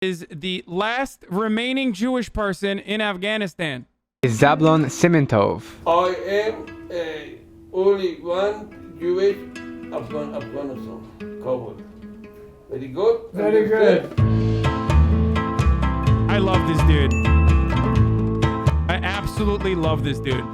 is the last remaining Jewish person in Afghanistan. Zablon Simentov. I am only one Jewish Afghanistan. Kabul. Very good. Very good. I love this dude. I absolutely love this dude.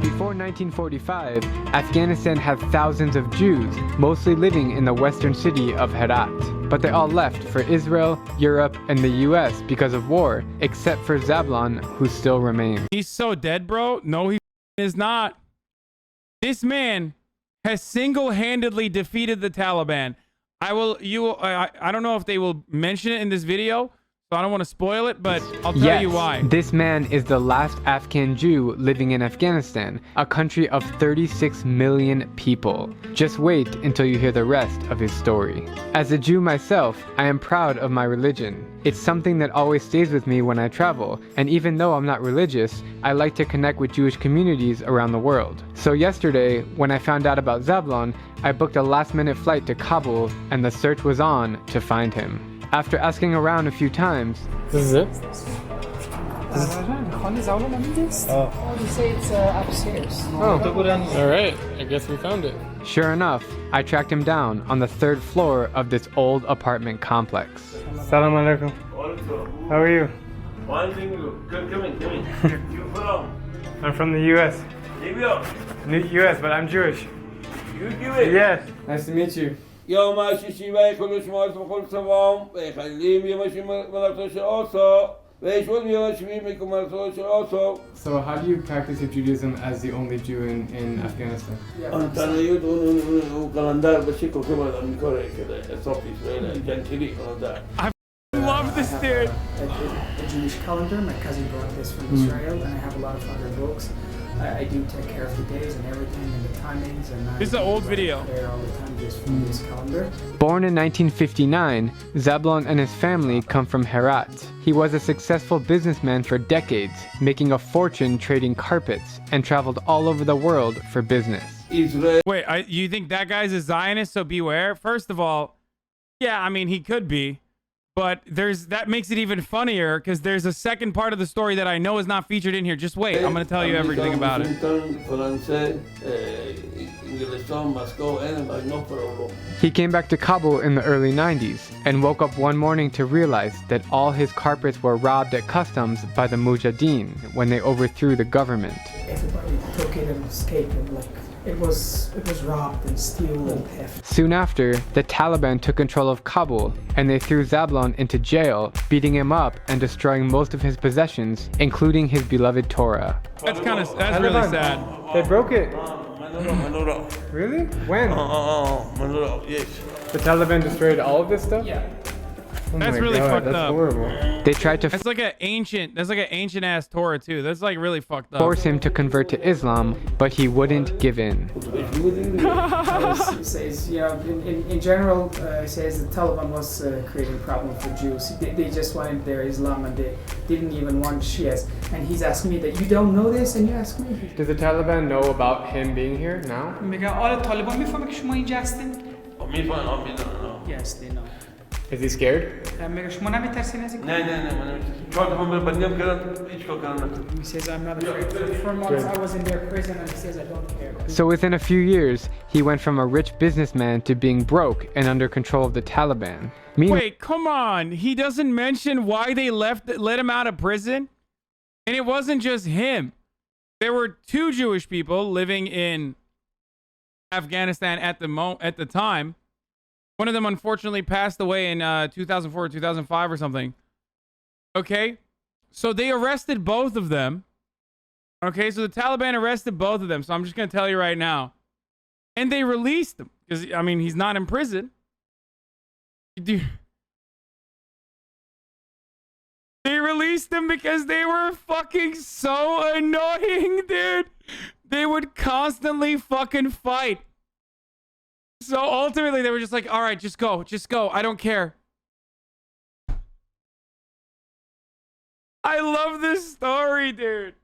Before 1945, Afghanistan had thousands of Jews, mostly living in the western city of Herat. But they all left for Israel, Europe, and the US because of war, except for Zablon, who still remains. He's so dead, bro. No, he is not. This man has single-handedly defeated the Taliban. I don't know if they will mention it in this video, so I don't want to spoil it, but I'll tell you why. This man is the last Afghan Jew living in Afghanistan, a country of 36 million people. Just wait until you hear the rest of his story. As a Jew myself, I am proud of my religion. It's something that always stays with me when I travel, and even though I'm not religious, I like to connect with Jewish communities around the world. So yesterday, when I found out about Zablon, I booked a last-minute flight to Kabul, and the search was on to find him. After asking around a few times, This is it? Oh, you say it's upstairs. Oh, alright. I guess we found it. sure enough, I tracked him down on the 3rd floor of this old apartment complex. Salam alaikum. How are you? One thing, come in. You from? I'm from the US. Libya. US, but I'm Jewish. You Jewish? Yes. Nice to meet you. یا ماشی و کلش ما خود سوام و خلیم یا ماشی ملاتش آسا و شون یا ماشی میکم ملاتش آسا. So how do you practice your Judaism as the only Jew in Afghanistan? آن تنهایی اون کالاندر بچه که باید میکاره که صافی اسرائیل جنتیلی کالاندر. I love this dude. A Jewish calendar. My cousin brought this from Israel, and I have a lot of other books. I do take care of the days and everything and the timings. And This is an old video. There all the time just from this calendar. Born in 1959, Zablon and his family come from Herat. He was a successful businessman for decades, making a fortune trading carpets, and traveled all over the world for business. Israel. Wait, you think that guy's a Zionist, so beware? First of all, yeah, I mean, he could be. But that makes it even funnier because there's a second part of the story that I know is not featured in here. Just wait, I'm going to tell you everything about it. He came back to Kabul in the early 90s and woke up one morning to realize that all his carpets were robbed at customs by the Mujahideen when they overthrew the government. Everybody took it and escaped, and it was robbed and stolen and theft. Soon after, the Taliban took control of Kabul and they threw Zablon into jail, beating him up and destroying most of his possessions, including his beloved Torah. That's really sad. They broke it. Really? When? Yes. The Taliban destroyed all of this stuff? Yeah. Oh That's my really God, fucked that's up. horrible. They tried to That's like an ancient ass Torah too. That's like really fucked up. force him to convert to Islam, but he wouldn't give in. It says, you know, in general, it says the Taliban was creating a problem for Jews. They just wanted their Islam and they didn't even want Shias. And he's asking me that you don't know this and you ask me. Does the Taliban know about him being here now? میگه آره طالبان میفهمه که شما اینجا هستین؟ Yes, they know. Is he scared? میگه شما نمیترسین از این؟ نه من بندیم کردن هیچ کار کردن. He says I'm not afraid. For months I was in their prison and he says I don't care. So within a few years, he went from a rich businessman to being broke and under control of the Taliban. Wait, come on. He doesn't mention why they let him out of prison? And it wasn't just him. There were 2 Jewish people living in Afghanistan at the time. One of them unfortunately passed away in 2004 or 2005 or something. Okay? So they arrested both of them. Okay, so the Taliban arrested both of them. So I'm just going to tell you right now. And they released him. Because, I mean, he's not in prison. Dude. They released them because they were fucking so annoying, dude. They would constantly fucking fight. So ultimately, they were just like, all right, just go. I don't care. I love this story, dude.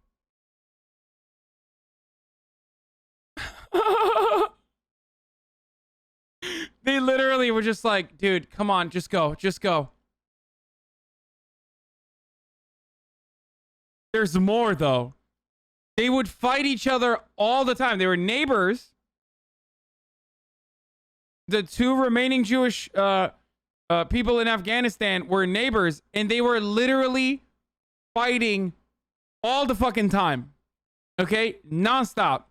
They literally were just like, dude, come on, just go. There's more, though. They would fight each other all the time. They were neighbors. The two remaining Jewish people in Afghanistan were neighbors, and they were literally fighting all the fucking time. Okay? Nonstop.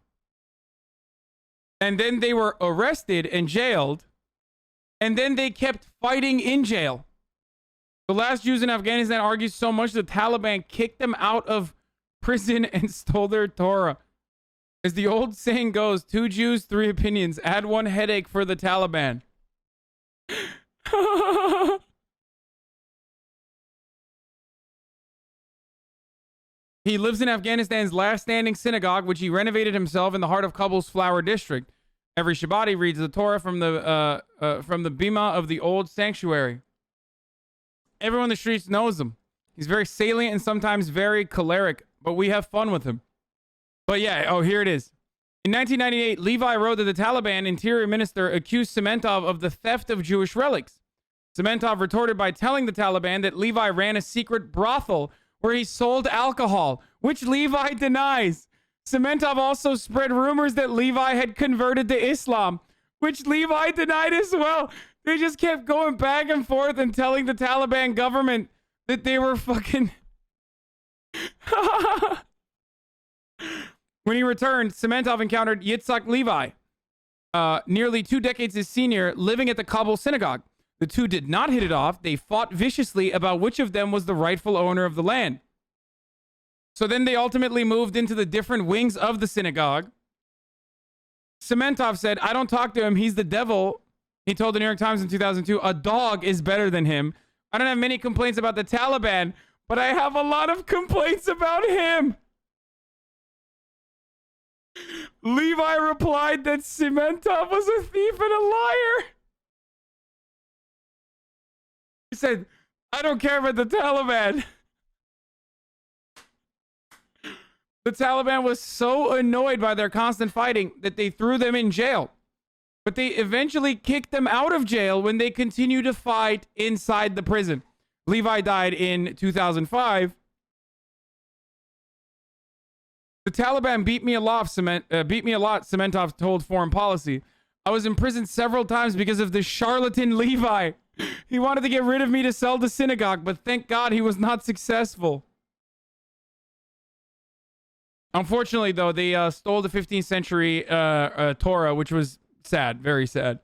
And then they were arrested and jailed, and then they kept fighting in jail. The last Jews in Afghanistan argued so much the Taliban kicked them out of prison and stole their Torah. As the old saying goes, 2 Jews, 3 opinions. Add 1 headache for the Taliban. He lives in Afghanistan's last standing synagogue, which he renovated himself in the heart of Kabul's Flower District. Every Shabbat he reads the Torah from the bima of the old sanctuary. Everyone in the streets knows him. He's very salient and sometimes very choleric, but we have fun with him. But yeah, oh, here it is. In 1998, Levi wrote that the Taliban interior minister accused Sementov of the theft of Jewish relics. Sementov retorted by telling the Taliban that Levi ran a secret brothel where he sold alcohol, which Levi denies. Sementov also spread rumors that Levi had converted to Islam, which Levi denied as well. They just kept going back and forth and telling the Taliban government that they were fucking... When he returned, Sementov encountered Yitzhak Levi, nearly 2 decades his senior, living at the Kabul synagogue. The two did not hit it off. They fought viciously about which of them was the rightful owner of the land. So then they ultimately moved into the different wings of the synagogue. Sementov said, I don't talk to him. He's the devil. He told the New York Times in 2002, a dog is better than him. I don't have many complaints about the Taliban, but I have a lot of complaints about him. Levi replied that Sementov was a thief and a liar. He said, I don't care about the Taliban. The Taliban was so annoyed by their constant fighting that they threw them in jail. But they eventually kicked them out of jail when they continued to fight inside the prison. Levi died in 2005. The Taliban beat me a lot, Sementov told Foreign Policy. I was imprisoned several times because of this charlatan Levi. He wanted to get rid of me to sell the synagogue, but thank God he was not successful. Unfortunately, though, they stole the 15th century Torah, which was sad, very sad.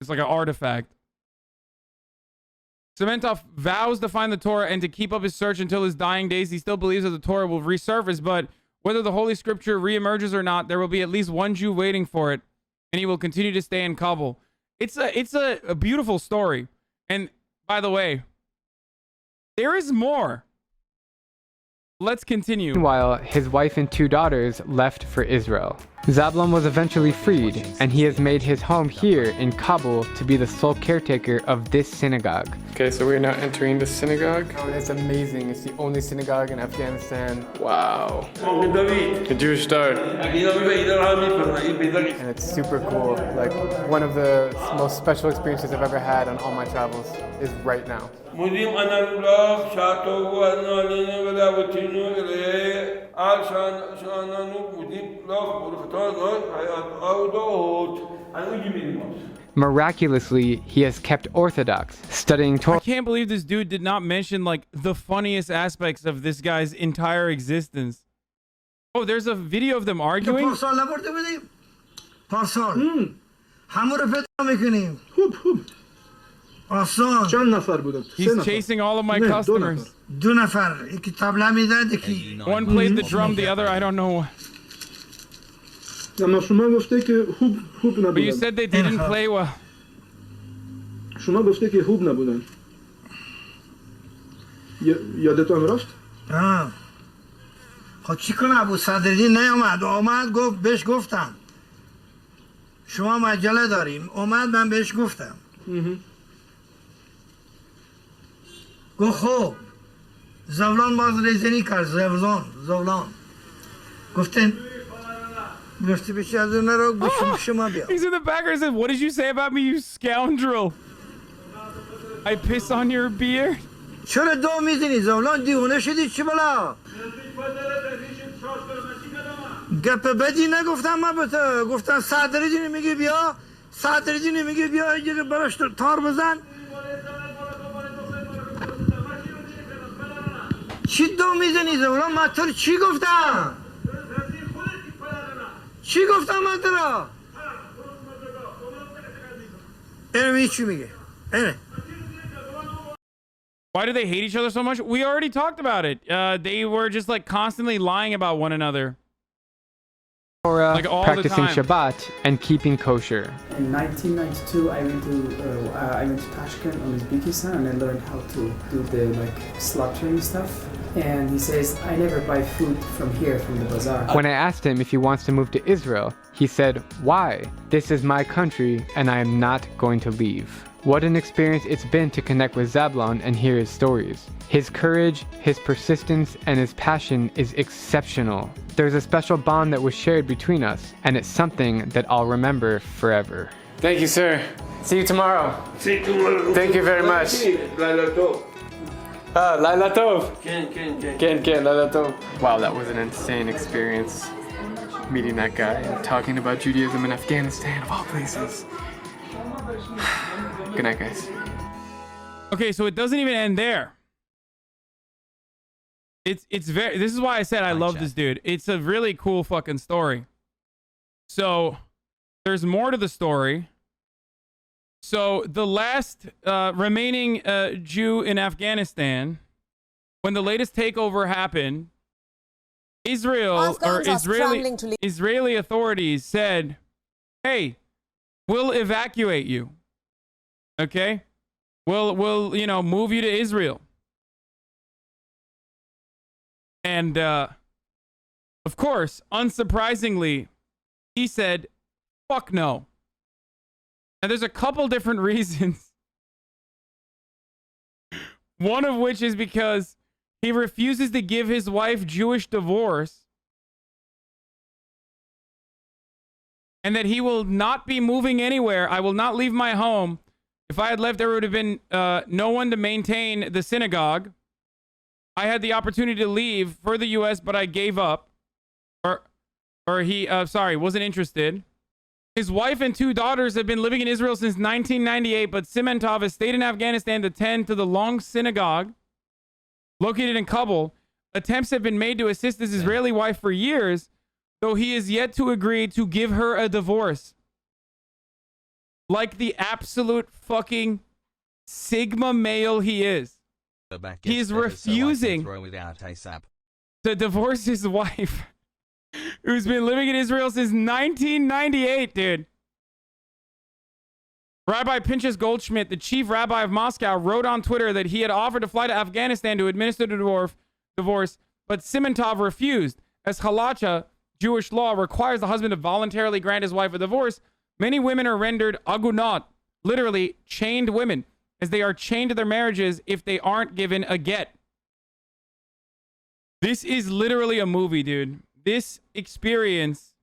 It's like an artifact. Sementov vows to find the Torah and to keep up his search until his dying days. He still believes that the Torah will resurface, but whether the Holy Scripture reemerges or not, there will be at least one Jew waiting for it, and he will continue to stay in Kabul. It's a beautiful story. And by the way, there is more. Let's continue. Meanwhile, his wife and 2 daughters left for Israel. Zablon was eventually freed, and he has made his home here in Kabul to be the sole caretaker of this synagogue. Okay, so we're now entering the synagogue. Oh, it's amazing. It's the only synagogue in Afghanistan. Wow. A Jewish start. And it's super cool. Like, one of the most special experiences I've ever had on all my travels is right now. Miraculously, he has kept Orthodox, studying Torah. I can't believe this dude did not mention like the funniest aspects of this guy's entire existence. Oh, there's a video of them arguing. He's chasing all of my customers. One played the drum, the other I don't know. But you said they didn't play well. خب چی کنه ابو صدری نیامد آمد گفت بهش گفتم شما مجله داریم اومد من بهش گفتم گفت خب زولان باز ریزنی کرد زولان گفتن گفتی بشی از اون رو گوشم شما بیا He's in the background and said, what did you say about me, you scoundrel? I piss on your beard? چرا دو میزنی زولان دیونه شدی چی بلا گپ بدی نگفتم من به تو گفتم صدری جینی میگی بیا صدری جینی میگی بیا یه براش تار بزن چی دو میزنی زورا من تو چی گفتم چی گفتم من تو را اینو چی میگه اینه Why do they hate each other so much? We already talked about it. They were just like constantly lying about one another. Torah, Like all the practicing time. Shabbat, and keeping kosher. In 1992, I went to Tashkent on Uzbekistan and I learned how to do the like slaughtering stuff. And he says, I never buy food from here, from the bazaar. When I asked him if he wants to move to Israel, he said, "Why? This is my country and I am not going to leave." What an experience it's been to connect with Zablon and hear his stories. His courage, his persistence, and his passion is exceptional. There's a special bond that was shared between us, and it's something that I'll remember forever. Thank you, sir. See you tomorrow. See you tomorrow. Thank you very much. Laila Tov. Laila Tov. Ken. Laila Tov. Wow, that was an insane experience. Meeting that guy and talking about Judaism in Afghanistan, of all places. Good night, guys. Okay, so it doesn't even end there. It's very. This is why I said I love this dude. It's a really cool fucking story. So there's more to the story. So the last remaining Jew in Afghanistan, when the latest takeover happened, Israeli authorities said, "Hey, we'll evacuate you. Okay, we'll move you to Israel." And of course, unsurprisingly, he said, "Fuck no." And there's a couple different reasons. One of which is because he refuses to give his wife Jewish divorce, and that he will not be moving anywhere. I will not leave my home. If I had left, there would have been no one to maintain the synagogue. I had the opportunity to leave for the U.S., but I gave up. Or he, wasn't interested. His wife and 2 daughters have been living in Israel since 1998, but Simentov has stayed in Afghanistan to tend to the Long Synagogue, located in Kabul. Attempts have been made to assist his Israeli wife for years, though he is yet to agree to give her a divorce. Like the absolute fucking Sigma male he is. He is refusing to divorce his wife, who's been living in Israel since 1998, dude. Rabbi Pinchas Goldschmidt, the chief rabbi of Moscow, wrote on Twitter that he had offered to fly to Afghanistan to administer the divorce, but Simentov refused. As halacha, Jewish law, requires the husband to voluntarily grant his wife a divorce, many women are rendered agunot, literally chained women, as they are chained to their marriages if they aren't given a get. This is literally a movie, dude. This experience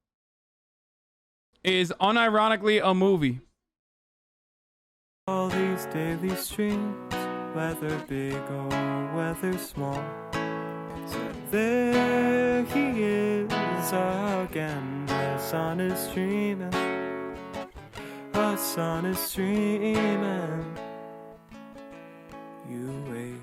is unironically a movie. All these daily streams, whether big or whether small, so there he is again. The sun is streaming, the sun is streaming. You wait.